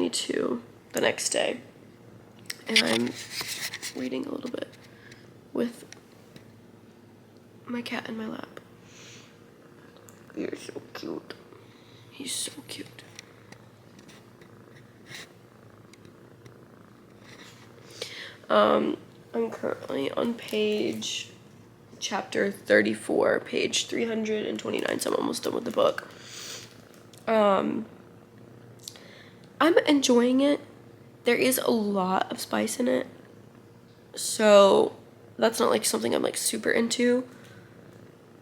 22 the next day. And I'm reading a little bit with my cat in my lap. You're so cute. He's so cute. I'm currently on chapter 34, page 329, so I'm almost done with the book. I'm enjoying it. There is a lot of spice in it, so that's not like something I'm like super into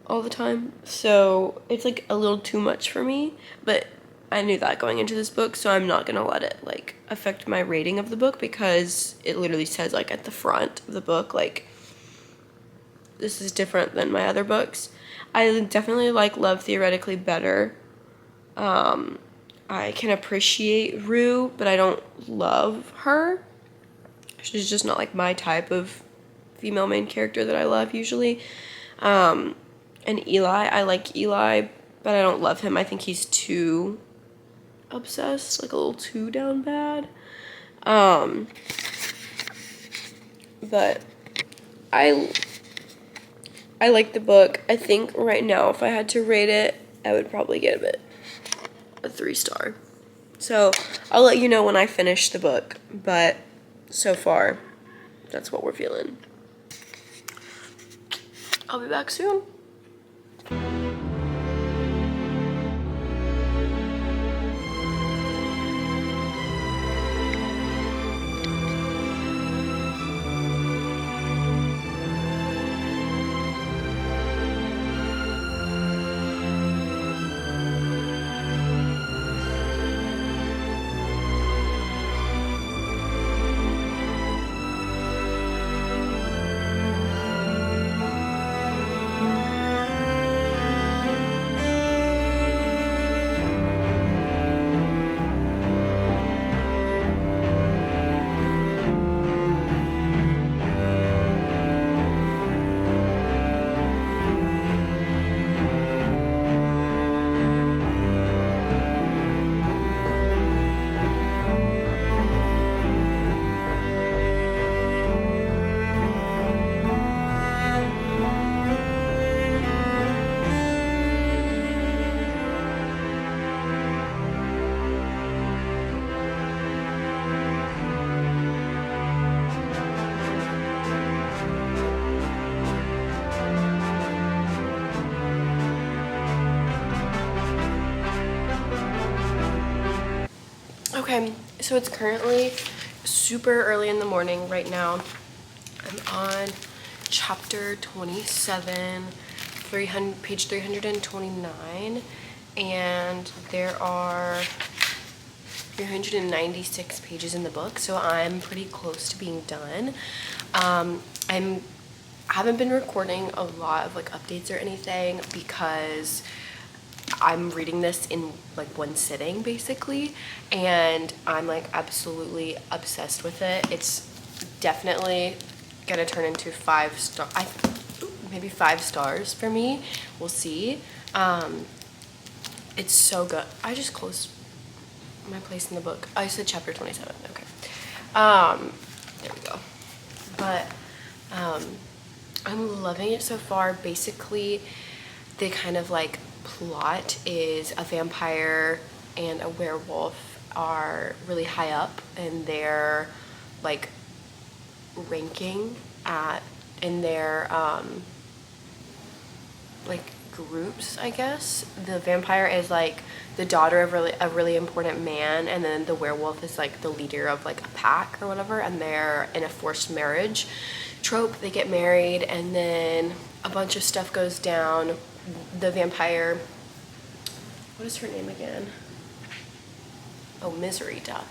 all the time, so it's like a little too much for me, but I knew that going into this book, so I'm not gonna let it like affect my rating of the book, because it literally says like at the front of the book, like, this is different than my other books. I definitely like Love Theoretically better. I can appreciate Rue, but I don't love her. She's just not like my type of female main character that I love usually. And Eli, I like Eli, but I don't love him. I think he's too obsessed, like a little too down bad. But I like the book. I think right now if I had to rate it, I would probably give it a 3-star. So I'll let you know when I finish the book, but so far that's what we're feeling. I'll be back soon. Okay, so it's currently super early in the morning right now. I'm on chapter 27, page 329, and there are 396 pages in the book, so I'm pretty close to being done. I haven't been recording a lot of like updates or anything because I'm reading this in like one sitting basically, and I'm like absolutely obsessed with it. It's definitely gonna turn into 5-star, maybe 5 stars for me. We'll see. It's so good. I just closed my place in the book. I said chapter 27. Okay. There we go. But I'm loving it so far. Basically, the kind of like plot is a vampire and a werewolf are really high up in their like ranking in their like groups, I guess. The vampire is like the daughter of a really important man, and then the werewolf is like the leader of like a pack or whatever, and they're in a forced marriage trope. They get married and then a bunch of stuff goes down. The vampire, what is her name again? Oh, Misery, duh.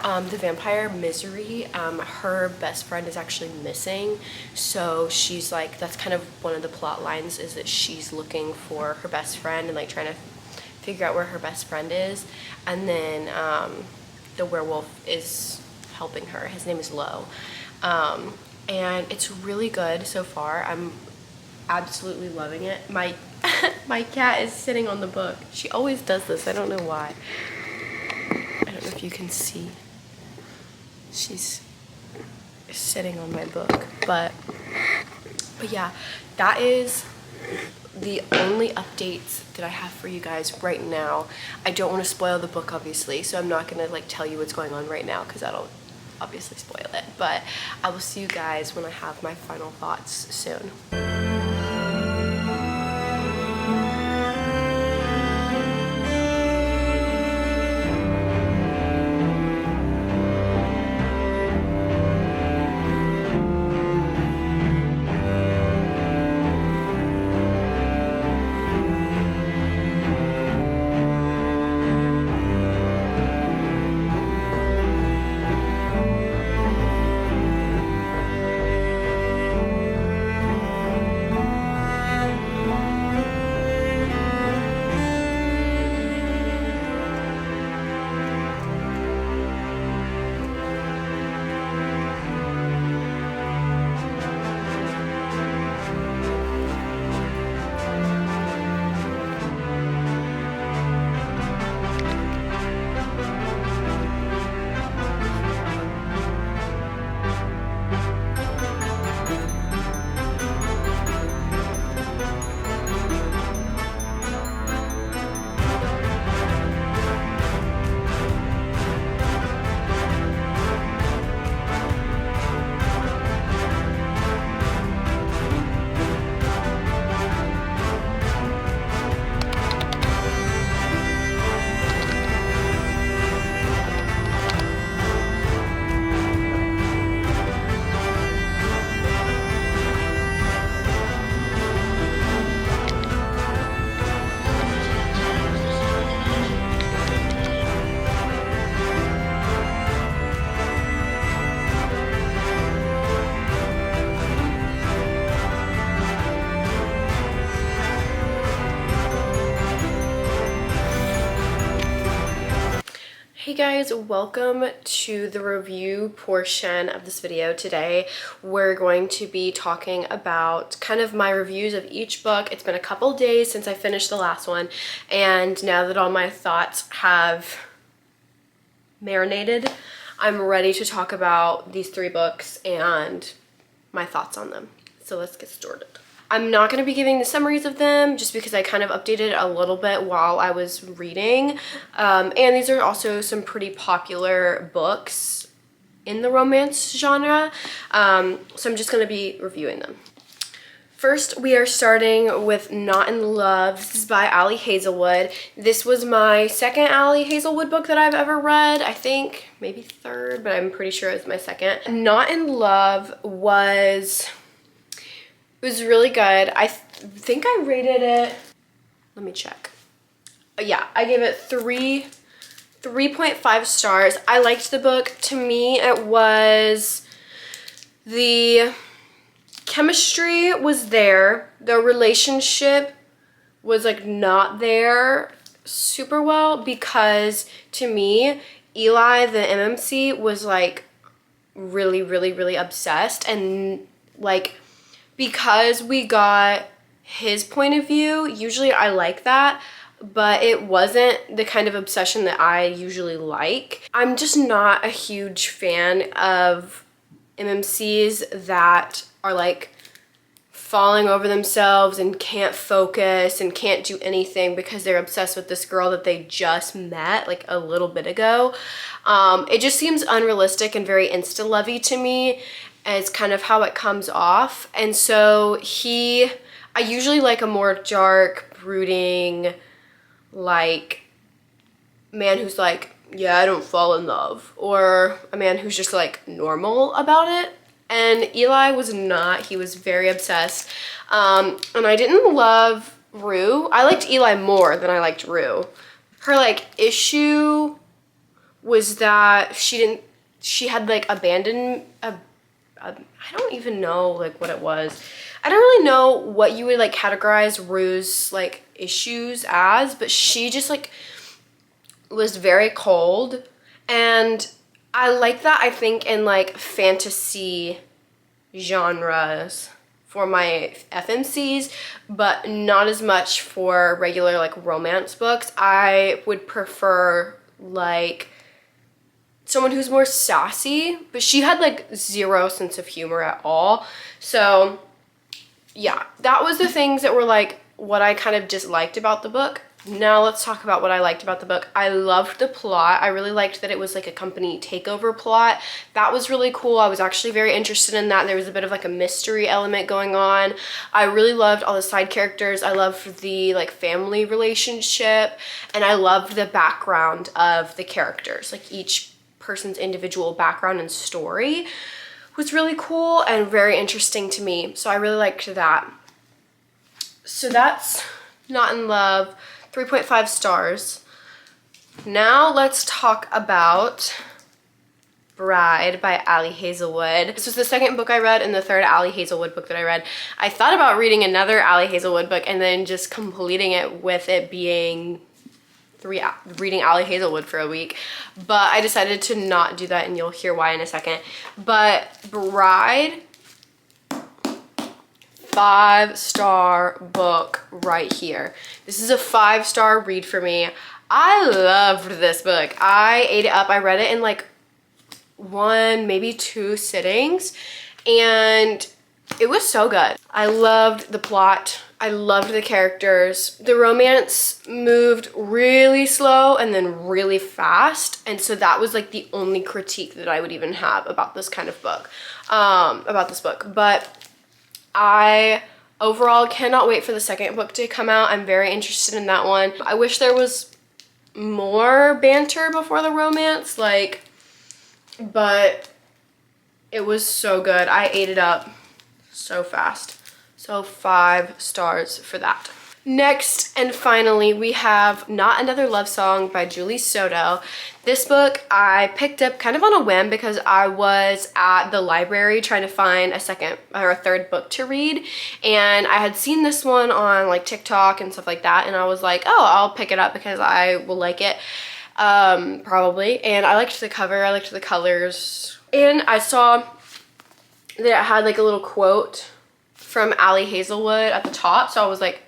The vampire Misery, her best friend is actually missing, so she's like, that's kind of one of the plot lines, is that she's looking for her best friend and like trying to figure out where her best friend is, and then the werewolf is helping her. His name is Lo, and it's really good so far. I'm absolutely loving it. My my cat is sitting on the book. She always does this. I don't know why. I don't know if if you can see. She's sitting on my book, but yeah, that is the only updates that I have for you guys right now. I don't want to spoil the book, obviously, so I'm not gonna like tell you what's going on right now because that'll obviously spoil it, but I will see you guys when I have my final thoughts soon. Hey guys, welcome to the review portion of this video. Today we're going to be talking about kind of my reviews of each book. It's been a couple days since I finished the last one, and now that all my thoughts have marinated, I'm ready to talk about these 3 books and my thoughts on them. So let's get started. I'm not going to be giving the summaries of them just because I kind of updated a little bit while I was reading. And these are also some pretty popular books in the romance genre. So I'm just going to be reviewing them. First, we are starting with Not in Love. This is by Ali Hazelwood. This was my second Ali Hazelwood book that I've ever read. I think maybe third, but I'm pretty sure it was my second. Not in Love was... It was really good. I think I rated it, let me check. Yeah, I gave it 3.5 stars. I liked the book. To me, it was, the chemistry was there. The relationship was like not there super well because to me, Eli, the MMC, was like really obsessed, and like, because we got his point of view, usually I like that, but it wasn't the kind of obsession that I usually like. I'm just not a huge fan of MMCs that are like falling over themselves and can't focus and can't do anything because they're obsessed with this girl that they just met like a little bit ago. It just seems unrealistic and very insta-lovey to me. It's kind of how it comes off. And so I usually like a more dark, brooding, like, man who's like, yeah, I don't fall in love. Or a man who's just like normal about it. And Eli was not. He was very obsessed. And I didn't love Rue. I liked Eli more than I liked Rue. Her like issue was that she had like abandoned, I don't even know like what it was. I don't really know what you would like categorize Rue's like issues as, but she just like was very cold, and I like that, I think, in like fantasy genres for my FMCs, but not as much for regular like romance books. I would prefer like someone who's more sassy, but she had like zero sense of humor at all. So yeah, that was the things that were like what I kind of disliked about the book. Now let's talk about what I liked about the book. I loved the plot. I really liked that it was like a company takeover plot. That was really cool. I was actually very interested in that. There was a bit of like a mystery element going on. I really loved all the side characters. I loved the like family relationship, and I loved the background of the characters. Like each person's individual background and story was really cool and very interesting to me. So I really liked that. So that's Not in Love. 3.5 stars. Now let's talk about Bride by Ali Hazelwood. This was the second book I read and the third Ali Hazelwood book that I read. I thought about reading another Ali Hazelwood book and then just completing it with it being reading Ali Hazelwood for a week, but I decided to not do that, and you'll hear why in a second. But Bride, 5-star book right here. This is a 5-star read for me. I loved this book. I ate it up. I read it in like 1, maybe 2 sittings, and it was so good. I loved the plot. I loved the characters. The romance moved really slow and then really fast, and so that was like the only critique that I would even have about this kind of book, but I overall cannot wait for the second book to come out. I'm very interested in that one. I wish there was more banter before the romance, but it was so good. I ate it up so fast. So 5 stars for that. Next and finally, we have Not Another Love Song by Julie Soto. This book I picked up kind of on a whim because I was at the library trying to find a second or a third book to read, and I had seen this one on like TikTok and stuff like that, and I was like, oh, I'll pick it up because I will like it, probably. And I liked the cover, I liked the colors, and I saw that it had like a little quote from Ali Hazelwood at the top, so I was like,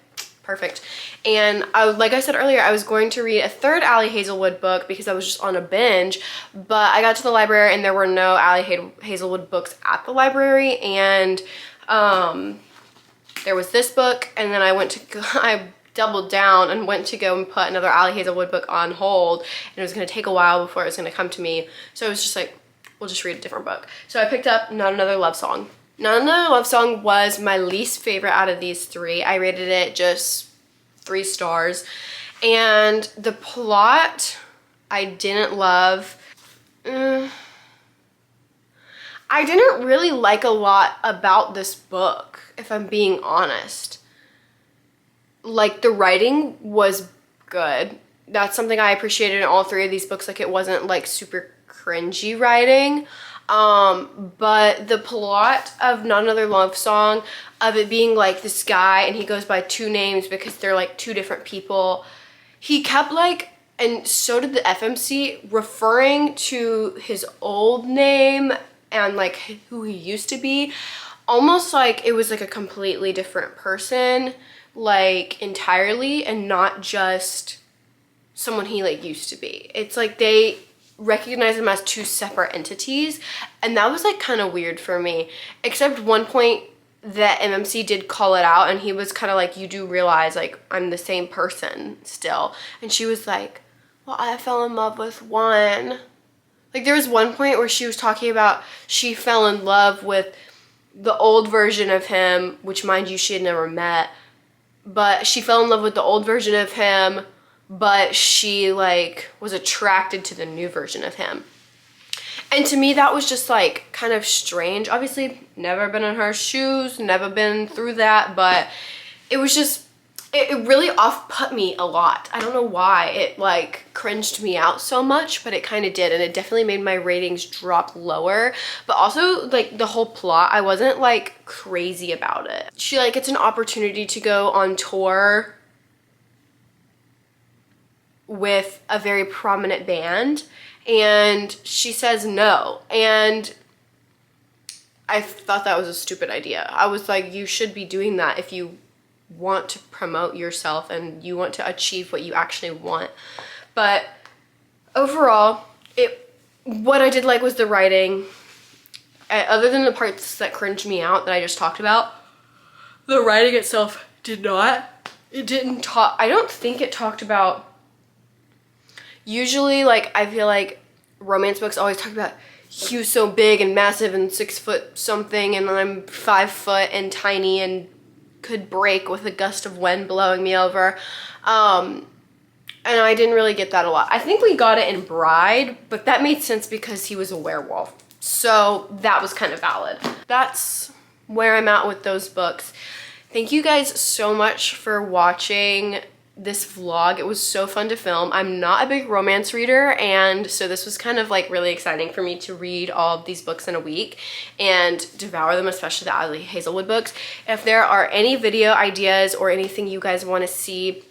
perfect. And like I said earlier, I was going to read a third Ali Hazelwood book because I was just on a binge, but I got to the library and there were no Ali Hazelwood books at the library, and there was this book, and then I doubled down and went to go and put another Ali Hazelwood book on hold, and it was going to take a while before it was going to come to me, so I was just like, we'll just read a different book. So I picked up Not Another Love Song. Not Another Love Song was my least favorite out of these 3. I rated it just 3 stars. And the plot, I didn't love. I didn't really like a lot about this book, if I'm being honest. Like, the writing was good. That's something I appreciated in all 3 of these books. Like, it wasn't like super cringy writing. But the plot of Not Another Love Song, of it being like this guy and he goes by 2 names because they're like 2 different people, he kept like, and so did the FMC, referring to his old name and like who he used to be, almost like it was like a completely different person, like entirely, and not just someone he like used to be. It's like they recognize them as 2 separate entities, and that was like kind of weird for me, except one point that MMC did call it out, and he was kind of like, you do realize like I'm the same person still, and she was like, well, I fell in love with one. Like, there was one point where she was talking about she fell in love with the old version of him, which mind you she had never met, but she fell in love with the old version of him, but she like was attracted to the new version of him. And to me that was just like kind of strange. Obviously never been in her shoes, never been through that, but it was just, it really off-put me a lot. I don't know why it like cringed me out so much, but it kind of did, and it definitely made my ratings drop lower. But also like the whole plot, I wasn't like crazy about it. She like gets an opportunity to go on tour with a very prominent band, and she says no, and I thought that was a stupid idea. I was like, you should be doing that if you want to promote yourself and you want to achieve what you actually want. But overall, it what I did like was the writing. Other than the parts that cringed me out that I just talked about, the writing itself did not. It didn't talk, I don't think it talked about, usually like I feel like romance books always talk about he was so big and massive and 6 foot something and I'm 5 foot and tiny and could break with a gust of wind blowing me over. And I didn't really get that a lot. I think we got it in Bride, but that made sense because he was a werewolf. So that was kind of valid. That's where I'm at with those books. Thank you guys so much for watching this vlog. It was so fun to film. I'm not a big romance reader, and so this was kind of like really exciting for me to read all of these books in a week and devour them, especially the Adley Hazelwood books. If there are any video ideas or anything you guys want to see,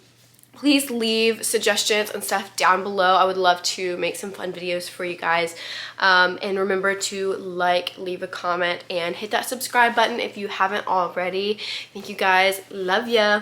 please leave suggestions and stuff down below. I would love to make some fun videos for you guys. And remember to like, leave a comment, and hit that subscribe button if you haven't already. Thank you guys. Love ya.